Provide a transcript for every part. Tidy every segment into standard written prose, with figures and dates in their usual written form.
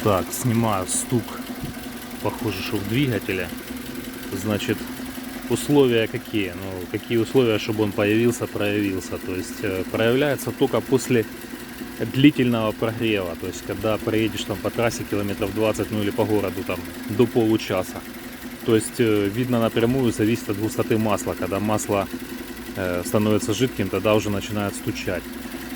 Так, снимаю стук, похоже, что в двигателе. Значит, условия какие? Ну, какие условия, чтобы он проявился? То есть проявляется только после длительного прогрева. То есть когда проедешь там по трассе километров 20, ну или по городу там до получаса. То есть видно напрямую, зависит от густоты масла. Когда масло становится жидким, тогда уже начинает стучать.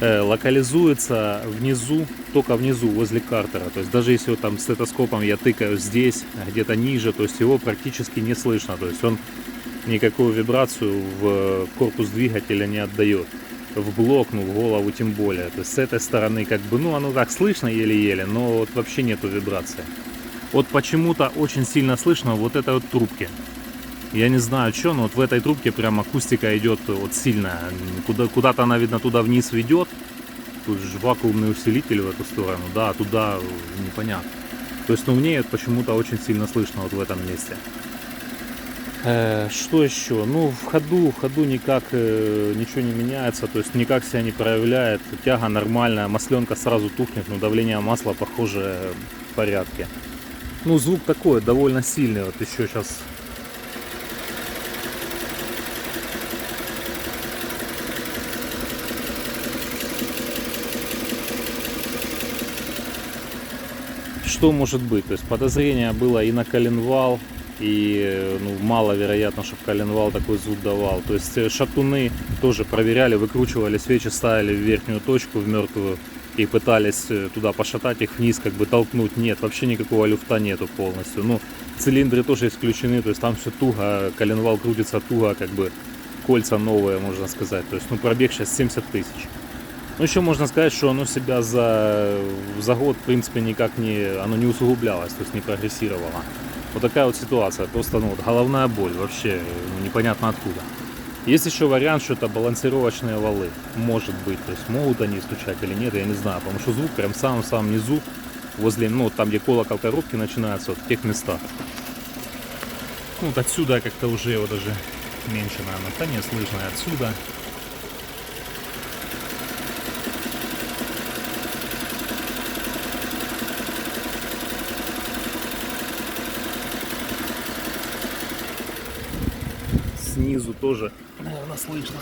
Локализуется внизу, только внизу, возле картера. То есть даже если вот там стетоскопом я тыкаю здесь, где-то ниже, то есть его практически не слышно. То есть он никакую вибрацию в корпус двигателя не отдает. В блок, ну в голову тем более. То есть с этой стороны как бы, ну оно так слышно еле-еле, но вот вообще нету вибрации. Вот почему-то очень сильно слышно вот этой вот трубки. Я не знаю что, но вот в этой трубке прям акустика идет вот сильная. Куда-то она, видно, туда вниз ведет. Тут же вакуумный усилитель в эту сторону, да, туда непонятно. То есть, ну, мне это почему-то очень сильно слышно вот в этом месте. Что еще? Ну, в ходу никак ничего не меняется, то есть никак себя не проявляет. Тяга нормальная, масленка сразу тухнет, но давление масла, похоже, в порядке. Ну, звук такой, довольно сильный. Вот еще сейчас... Что может быть? То есть подозрение было и на коленвал, и ну, маловероятно, чтобы коленвал такой звук давал. То есть шатуны тоже проверяли, выкручивали свечи, ставили в верхнюю точку, в мертвую, и пытались туда пошатать их вниз, как бы толкнуть. Нет, вообще никакого люфта нету полностью. Ну, цилиндры тоже исключены, то есть там все туго, коленвал крутится туго, как бы кольца новые, можно сказать. То есть, ну, пробег сейчас 70 тысяч. Ну, еще можно сказать, что оно себя за год, в принципе, никак оно не усугублялось, то есть не прогрессировало. Вот такая вот ситуация, просто ну, вот, головная боль, вообще непонятно откуда. Есть еще вариант, что это балансировочные валы, может быть, то есть могут они стучать или нет, я не знаю, потому что звук прям в самом низу, возле, ну, там, где колокол коробки начинается, вот в тех местах. Ну, вот отсюда как-то уже его даже меньше, наверное, да не слышно, и отсюда. Снизу тоже, наверное, слышно.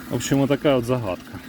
В общем, вот такая вот загадка.